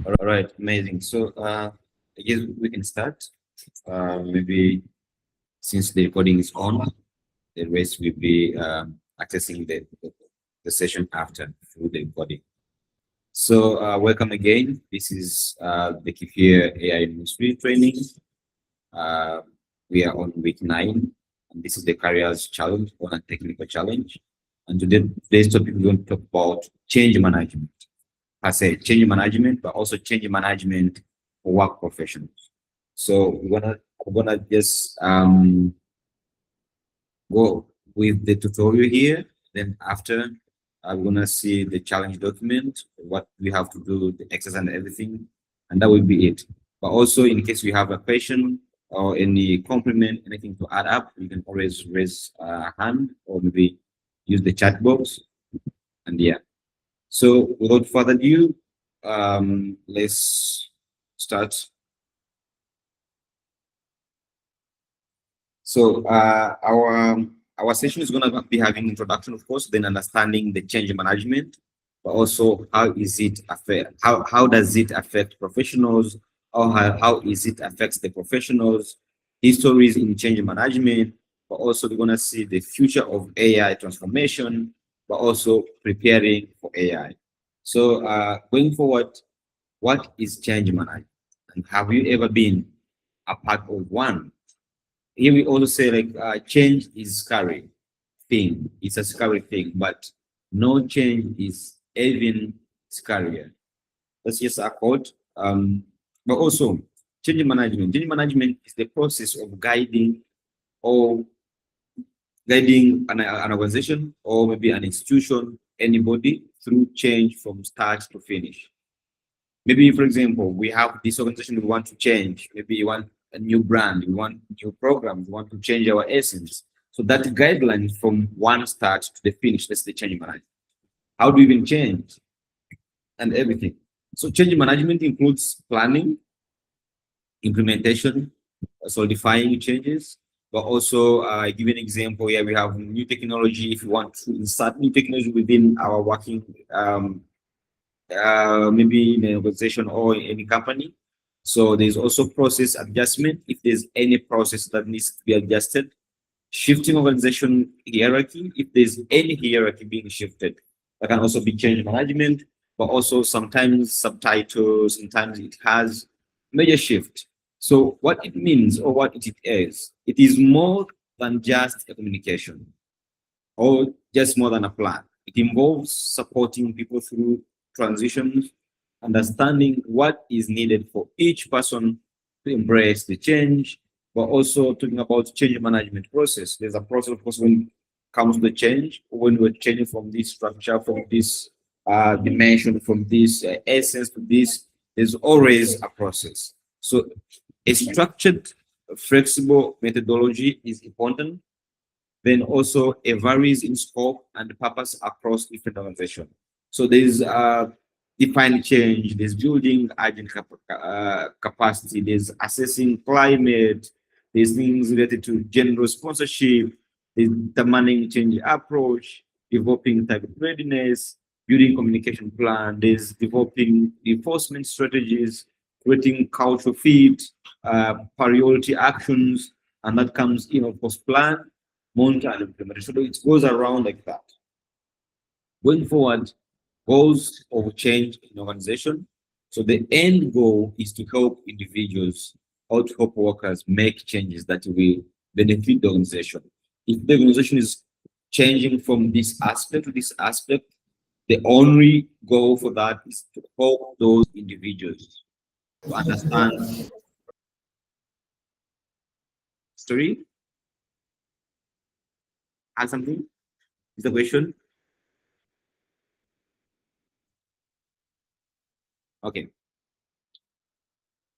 All right, amazing. So I guess we can start. Maybe since the recording is on, the rest will be accessing the session after through the recording. So welcome again. This is the Kifiya AI Ministry training. Uh, we are on week 9, and this is the careers challenge on a technical challenge. And today's topic we're going to talk about change management. I say change management, but also change management for work professionals. So we're gonna just go with the tutorial here. Then after, I'm gonna see the challenge document, what we have to do, the exercise and everything, and that will be it. But also, in case we have a question or any compliment, anything to add up, you can always raise a hand or maybe use the chat box. And yeah. So without further ado, let's start. So our session is going to be having introduction, of course, then understanding the change management, but also how does it affect professionals, or how is it affects the professionals, histories in change management, but also we're going to see the future of AI transformation, but also preparing for AI. So going forward, what is change management? And have you ever been a part of one? Here we also say like change is scary thing. It's a scary thing, but no change is even scarier. That's just a quote. But also change management. Change management is the process of or guiding an organization or maybe an institution, anybody through change from start to finish. Maybe, for example, we have this organization we want to change. Maybe you want a new brand, you want new program, you want to change our essence. So that guideline from one start to the finish, that's the change management. How do we even change and everything? So change management includes planning, implementation, solidifying changes, but also give an example here. We have new technology. If you want to insert new technology within our working maybe in an organization or in any company. So there's also process adjustment if there's any process that needs to be adjusted. Shifting organization hierarchy if there's any hierarchy being shifted. That can also be change management, but also sometimes subtitles, sometimes it has major shift. So what it means or what it is more than just a communication or just more than a plan. It involves supporting people through transitions, understanding what is needed for each person to embrace the change, but also talking about change management process. There's a process, of course, when it comes to the change, when we're changing from this structure, from this dimension, from this essence to this, there's always a process. So a structured, flexible methodology is important, then also it varies in scope and purpose across different organizations. So there's defined change, there's building agent capacity, there's assessing climate, there's things related to general sponsorship, there's determining change approach, developing target readiness, building communication plan, there's developing enforcement strategies, creating cultural fit, priority actions, and that comes in, of course, plan, monitor, and implementation. So it goes around like that. Going forward, goals of change in organization. So the end goal is to help individuals or to help workers make changes that will benefit the organization. If the organization is changing from this aspect to this aspect, the only goal for that is to help those individuals to understand. Story, add something? Is the question? Okay.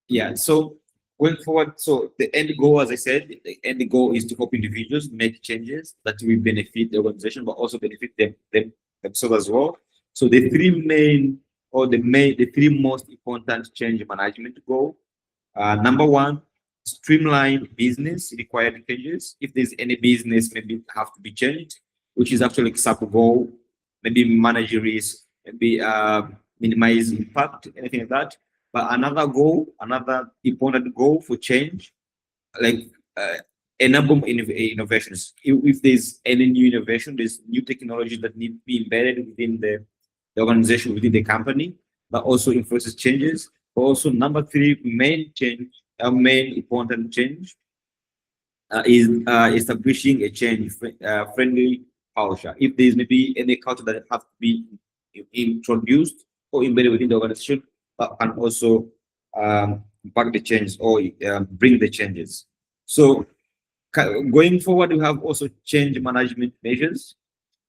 Yeah. So going forward, so the end goal, as I said, the end goal is to help individuals make changes that will benefit the organization, but also benefit themselves as well. So the three most important change management goal. Number one, streamline business required changes. If there's any business, maybe it have to be changed, which is actually sub goal. Maybe manage risk, maybe minimize impact, anything like that. But another important goal for change, like uh, enable innovations. If there's any new innovation, there's new technology that need to be embedded within the organization, within the company, that also influences changes. But also number three, main change, main important change is establishing a change friendly culture. If there's maybe any culture that have to be introduced or embedded within the organization, that can also back the change or bring the changes. So going forward, we have also change management measures.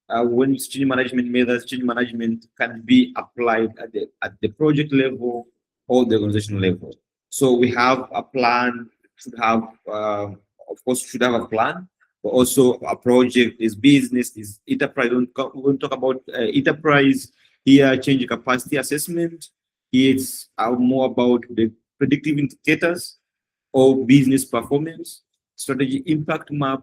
When change management measures, change management can be applied at the project level or the organizational level. So we have a plan, should have, of course, should have a plan, but also a project is business, is enterprise. We won't talk about enterprise here, change capacity assessment. It's more about the predictive indicators or business performance, strategy impact map,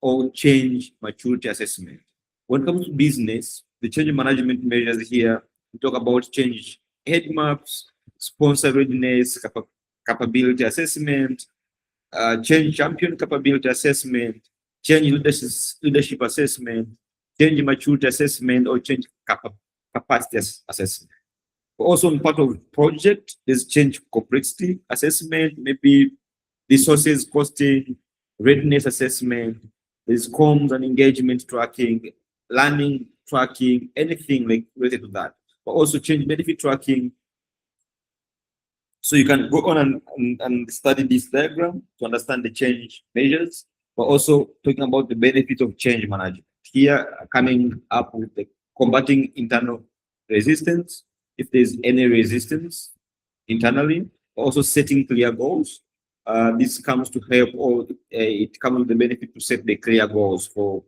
or change maturity assessment. When it comes to business, the change management measures here, we talk about change head maps, sponsor readiness, capability assessment, change champion capability assessment, change leadership assessment, change maturity assessment, or change capacity assessment. Also, in part of project, there's change complexity assessment, maybe resources costing, readiness assessment, there's comms and engagement tracking, learning tracking, anything like related to that. But also change benefit tracking. So you can go on and study this diagram to understand the change measures, but also talking about the benefit of change management. Here, coming up with the combating internal resistance, if there's any resistance internally, also setting clear goals. This comes to help, or it comes with the benefit to set the clear goals for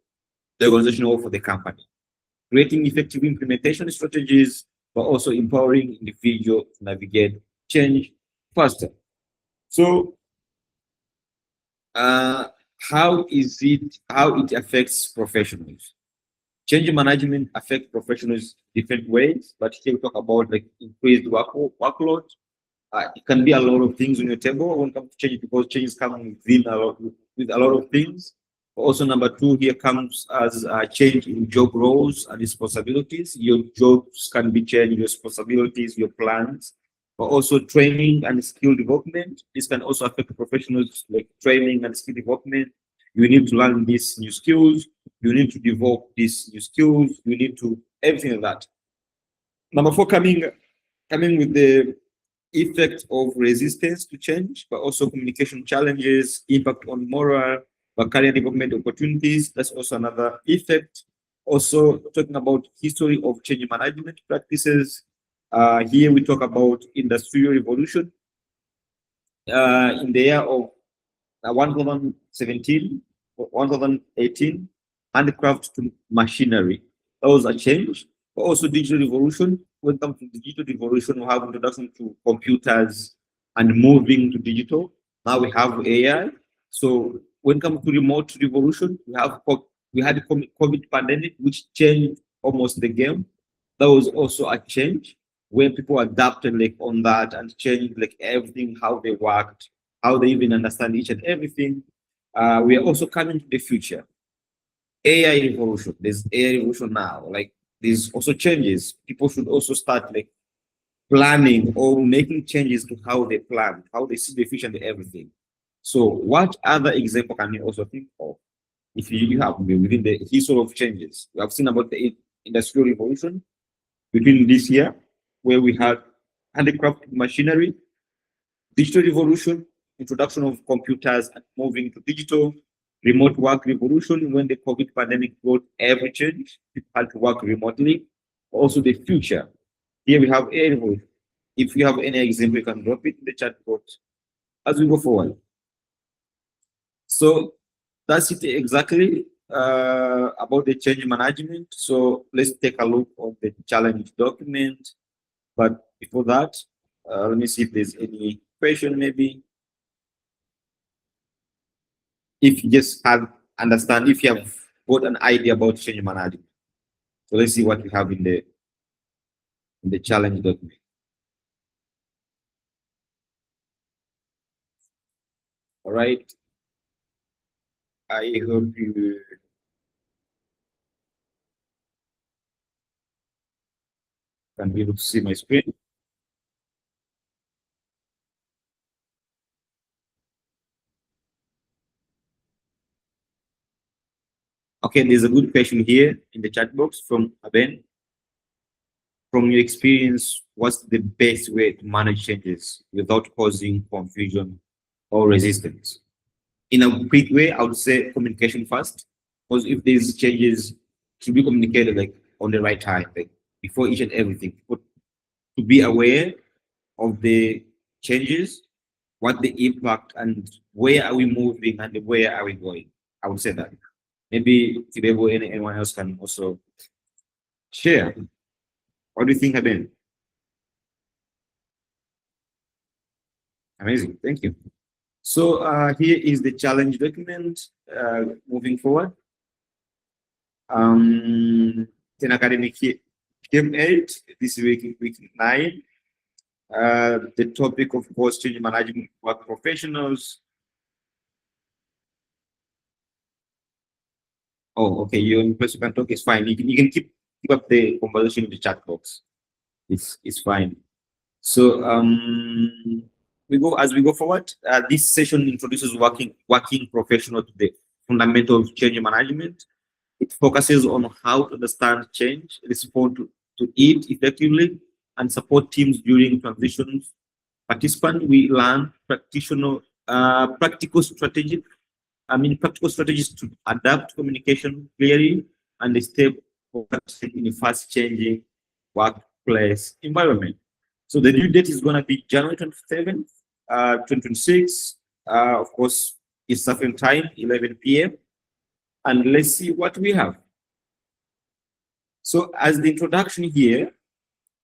the organization or for the company. Creating effective implementation strategies, but also empowering individuals to navigate change faster. So, how it affects professionals? Change management affects professionals different ways, but here we talk about like increased workload. It can be a lot of things on your table when it comes to change, because change comes within a lot with a lot of things. Also, number two here comes as a change in job roles and responsibilities. Your jobs can be changed, your responsibilities, your plans, but also training and skill development. This can also affect the professionals, like training and skill development. You need to learn these new skills. You need to develop these new skills. You need to everything like that. Number four, coming with the effect of resistance to change, but also communication challenges, impact on morale, but career development opportunities. That's also another effect. Also talking about history of change management practices. Here we talk about industrial revolution. In the year of 1017, 1018, handcraft to machinery. That was a change. But also digital revolution. When it comes to digital revolution, we have introduction to computers and moving to digital. Now we have AI. So when it comes to remote revolution, we had the COVID pandemic, which changed almost the game. That was also a change when people adapted like on that and changed like everything, how they worked, how they even understand each and everything. We are also coming to the future. AI revolution. There's AI revolution now. Like there's also changes. People should also start like planning or making changes to how they plan, how they see the future and everything. So what other example can you also think of? If you have within the history of changes, we have seen about the industrial revolution between this year, where we had handicraft machinery, digital revolution, introduction of computers and moving to digital, remote work revolution when the COVID pandemic brought every change, people had to work remotely. Also the future. Here we have AI revolution. If you have any example, you can drop it in the chat box as we go forward. So that's it exactly about the change management. So let's take a look at the challenge document. But before that, let me see if there's any question maybe. If you just have understand, if you have got an idea about change management. So let's see what we have in the challenge document. All right. I hope you can be able to see my screen. Okay, there's a good question here in the chat box from Aben. From your experience, what's the best way to manage changes without causing confusion or resistance? In a quick way, I would say communication first, because if these changes should be communicated like on the right time, like before each and everything, but to be aware of the changes, what the impact, and where are we moving and where are we going. I would say that. Maybe Tibebo, anyone else can also share. What do you think, Haben? Amazing. Thank you. So here is the challenge document moving forward. 10 academic game 8, this week 9. The topic, of course, change management work professionals. Oh, okay. You're in place, you can talk. It's fine. You can keep up the conversation in the chat box. It's fine. So we go forward. This session introduces working professional to the fundamental of change management. It focuses on how to understand change, respond to it effectively, and support teams during transitions. Participants we learn practical strategies to adapt communication clearly and stay focused in a fast-changing workplace environment. So the due date is going to be January 27th, 2026. Of course, it's certain time, 11 p.m. And let's see what we have. So as the introduction here,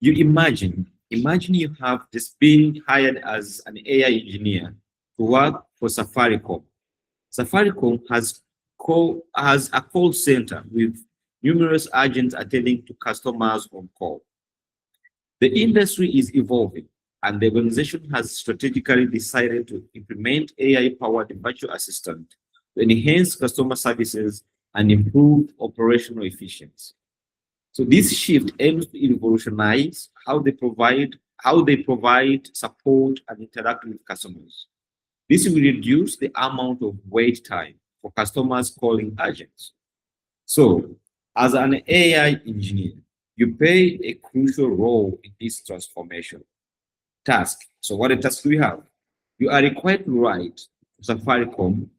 you imagine you have just been hired as an AI engineer to work for Safaricom. Safaricom has a call center with numerous agents attending to customers on call. The industry is evolving, and the organization has strategically decided to implement AI-powered virtual assistant to enhance customer services and improve operational efficiency. So this shift aims to revolutionize how they provide support and interact with customers. This will reduce the amount of wait time for customers calling agents. So, as an AI engineer, you play a crucial role in this transformation. Task. So, what a task do you have? You are required to write to Safaricom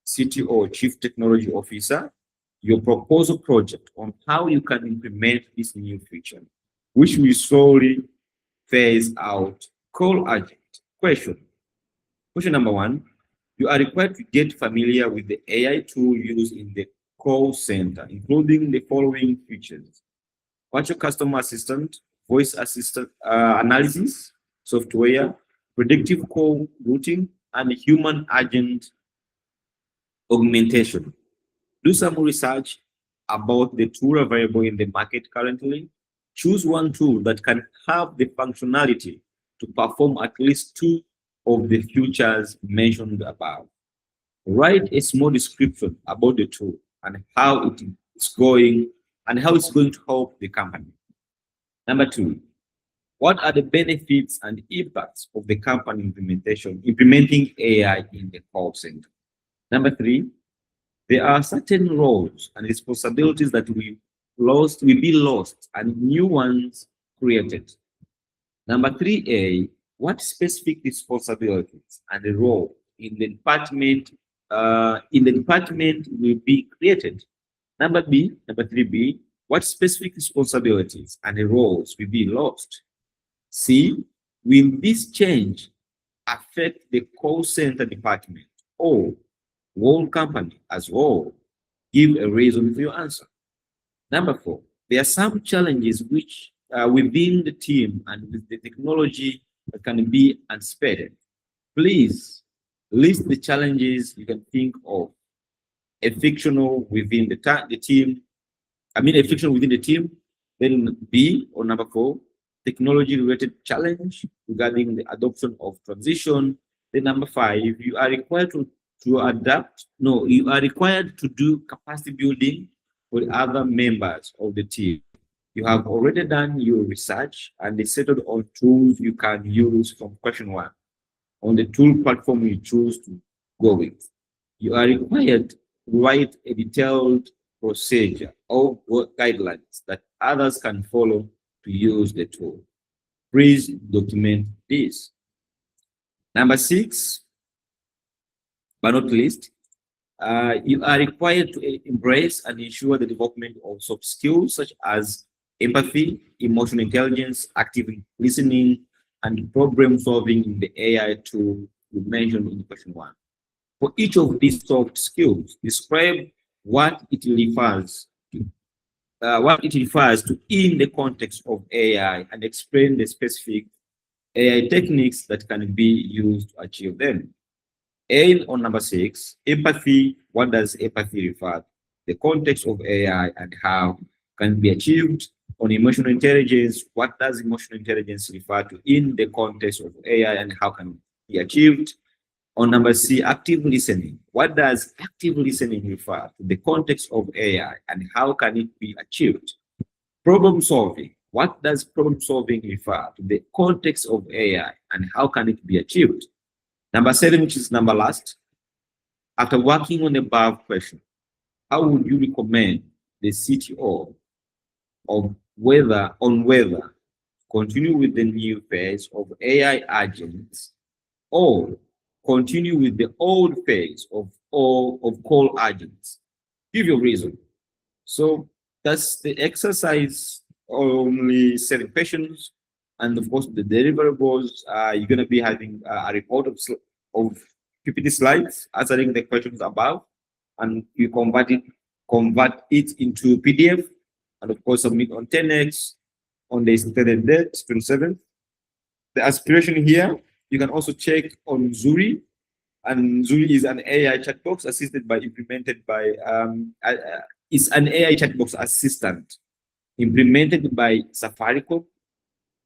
CTO, Chief Technology Officer, your proposal project on how you can implement this new feature, which will slowly phase out call agent. Question number one, you are required to get familiar with the AI tool used in the call center, including the following features: virtual customer assistant, voice assistant analysis software, predictive call routing, and human agent augmentation. Do some research about the tool available in the market currently. Choose one tool that can have the functionality to perform at least two of the features mentioned above. Write a small description about the tool and how it is going and how it's going to help the company. Number two, what are the benefits and impacts of the company implementing AI in the call center? Number three, there are certain roles and responsibilities that will be lost and new ones created. Number 3A, what specific responsibilities and the role in the department will be created? Number 3B, what specific responsibilities and the roles will be lost? C, will this change affect the call center department or whole company as well? Give a reason for your answer. Number 4, there are some challenges which within the team and with the technology that can be anticipated. Please list the challenges you can think of. A fictional within the team. A fiction within the team. Then B, or number 4, technology related challenge regarding the adoption of transition Then number 5, you are required to adapt. No, you are required to do capacity building with other members of the team. You have already done your research and settled on tools you can use from question 1 on the tool platform you choose to go with. You are required to write a detailed procedure or guidelines that others can follow to use the tool. Please document this. Number 6, but not least, you are required to embrace and ensure the development of soft skills such as empathy, emotional intelligence, active listening, and problem solving in the AI tool you mentioned in question 1. For each of these soft skills, describe what it refers to, in the context of AI and explain the specific AI techniques that can be used to achieve them. And on number 6, empathy. What does empathy refer to? The context of AI and how can be achieved. On emotional intelligence, what does emotional intelligence refer to in the context of AI and how can it be achieved? On number C, active listening. What does active listening refer to? The context of AI and how can it be achieved? Problem solving. What does problem solving refer to? The context of AI and how can it be achieved? Number 7, which is number last, after working on the above question, how would you recommend the CTO of whether continue with the new phase of AI agents or continue with the old phase of call agents? Give your reason. So that's the exercise. Only 7 questions, and of course the deliverables. You're going to be having a report of PPT slides answering the questions above, and you convert it into PDF, and of course submit on 10x on the stated date 27th. The aspiration here, you can also check on Zuri, and Zuri is an AI chat box assisted by implemented by it's an AI chat box assistant implemented by Safaricom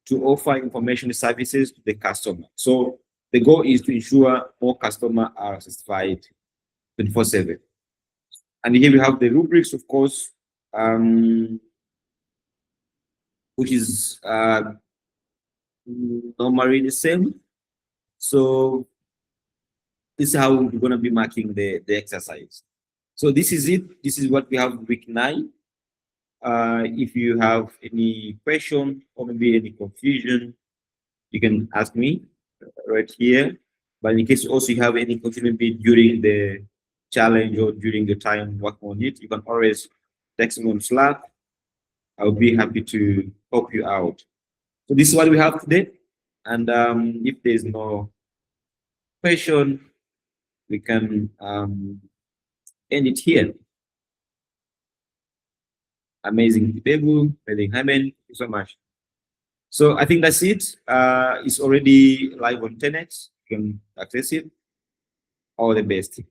to offer information services to the customer. So the goal is to ensure more customers are satisfied 24/7. And here we have the rubrics, of course, which is normally the same. So this is how we're going to be marking the exercise. So this is it. This is what we have week 9. If you have any question or maybe any confusion, you can ask me right here. But in case also you have any question maybe during the challenge or during the time working on it, you can always text me on Slack. I'll be happy to help you out. So this is what we have today. And if there's no question, we can end it here. Amazing people, amazing Hyman. Thank you so much. So I think that's it. It's already live on 10x. You can access it. All the best.